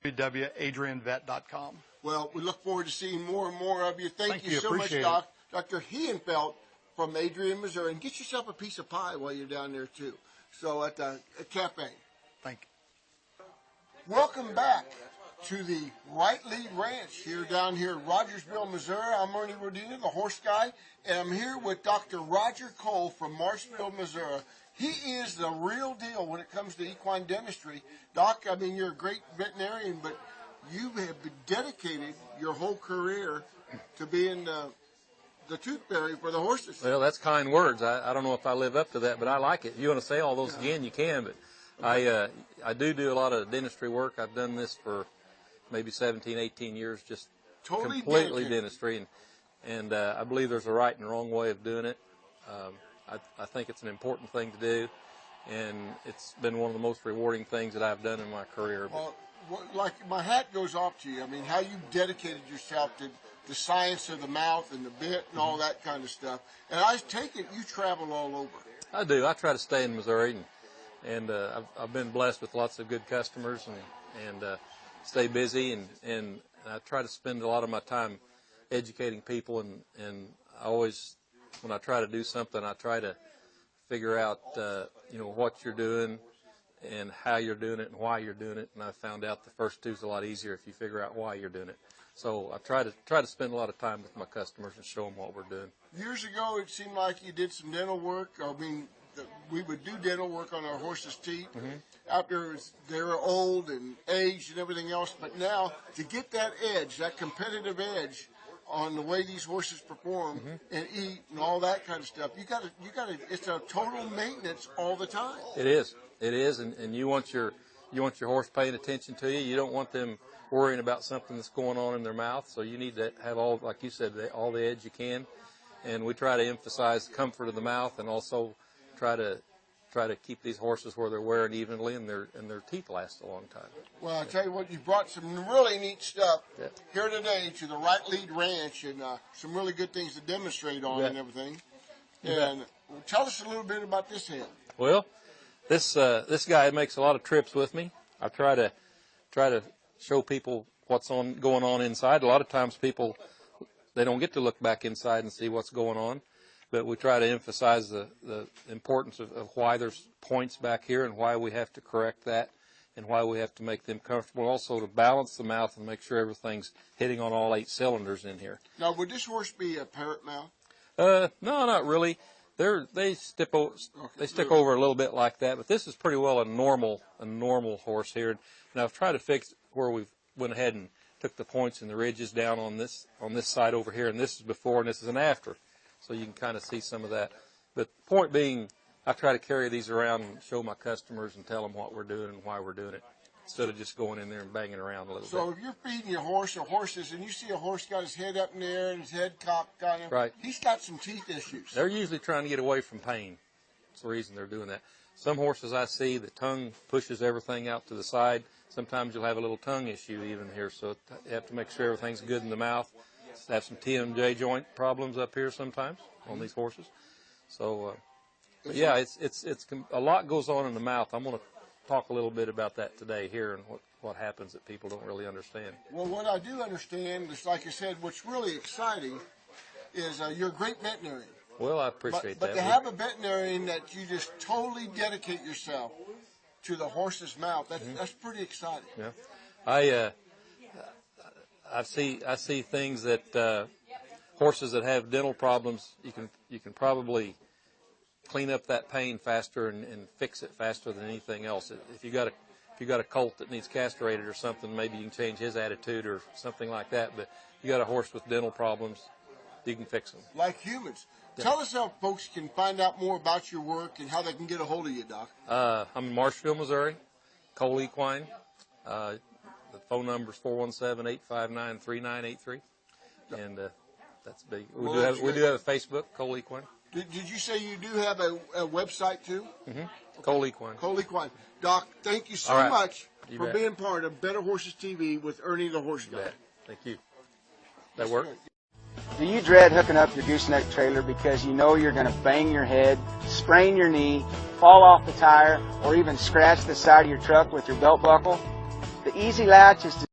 www.adrianvet.com. Well, we look forward to seeing more and more of you. Thank you so much, Appreciate Doc. Dr. Hienfeld from Adrian, Missouri. And get yourself a piece of pie while you're down there, too. So at the cafe. Thank you. Welcome back to the Right Lead Ranch here down here in Rogersville, Missouri. I'm Ernie Rodina, the horse guy, and I'm here with Dr. Roger Cole from Marshville, Missouri. He is the real deal when it comes to equine dentistry. Doc, I mean, you're a great veterinarian, but you have been dedicated your whole career to being the tooth fairy for the horses. Well, that's kind words. I don't know if I live up to that, but I like it. If you want to say all those again, you can, but I do a lot of dentistry work. I've done this for maybe 17, 18 years, just totally completely dedicated. Dentistry, and I believe there's a right and wrong way of doing it. I think it's an important thing to do, and it's been one of the most rewarding things that I've done in my career. Well, like my hat goes off to you. I mean, how you dedicated yourself to the science of the mouth and the bit and all that kind of stuff. And I take it you travel all over. I do. I try to stay in Missouri, and I've been blessed with lots of good customers and stay busy, and I try to spend a lot of my time educating people, and I always, when I try to do something, I try to figure out, what you're doing and how you're doing it and why you're doing it. And I found out the first two is a lot easier if you figure out why you're doing it. So I try to spend a lot of time with my customers and show them what we're doing. Years ago, it seemed like you did some dental work. I mean, we would do dental work on our horses' teeth. After they were old and aged and everything else. But now, to get that edge, that competitive edge on the way these horses perform and eat and all that kind of stuff, you got to. It's a total maintenance all the time. It is, and you want your horse paying attention to you. You don't want them worrying about something that's going on in their mouth. So you need to have all, like you said, all the edge you can. And we try to emphasize the comfort of the mouth, and also try to keep these horses where they're wearing evenly and their teeth last a long time. Well, I tell you what, you brought some really neat stuff here today to the Right Lead Ranch, and some really good things to demonstrate on and everything. And tell us a little bit about this head. Well, this guy makes a lot of trips with me. I try to show people what's going on inside. A lot of times people, they don't get to look back inside and see what's going on. But we try to emphasize the importance of why there's points back here and why we have to correct that and why we have to make them comfortable. Also to balance the mouth and make sure everything's hitting on all 8 cylinders in here. Now, would this horse be a parrot mouth? No, not really. They stick over a little bit like that, but this is pretty well a normal horse here. Now I've tried to fix where we went ahead and took the points and the ridges down on this side over here, and this is before and this is an after. So you can kind of see some of that. But the point being, I try to carry these around and show my customers and tell them what we're doing and why we're doing it, instead of just going in there and banging around a little bit. So if you're feeding your horse or horses and you see a horse got his head up in the air and his head cocked on him, right, he's got some teeth issues. They're usually trying to get away from pain. That's the reason they're doing that. Some horses I see, the tongue pushes everything out to the side. Sometimes you'll have a little tongue issue even here, so you have to make sure everything's good in the mouth. Have some TMJ joint problems up here sometimes on these horses. So, but yeah, it's a lot goes on in the mouth. I'm going to talk a little bit about that today here and what happens that people don't really understand. Well, what I do understand is, like I said, what's really exciting is you're a great veterinarian. Well, I appreciate that. But to have a veterinarian that you just totally dedicate yourself to the horse's mouth, that's pretty exciting. Yeah, I see things that horses that have dental problems, you can probably clean up that pain faster and fix it faster than anything else. If you got a colt that needs castrated or something, maybe you can change his attitude or something like that. But you got a horse with dental problems, you can fix them. Like humans. Yeah. Tell us how folks can find out more about your work and how they can get a hold of you, Doc. I'm in Marshville, Missouri, Cole Equine. The phone number is 417-859-3983, and that's big. We do have a Facebook, Cole Equine. Did you say you do have a website too? Cole Equine. Cole Equine. Doc, thank you so much for being part of Better Horses TV with Ernie the Horse Guy. Thank you. That work? Do you dread hooking up your gooseneck trailer because you know you're going to bang your head, sprain your knee, fall off the tire, or even scratch the side of your truck with your belt buckle? The easy latch is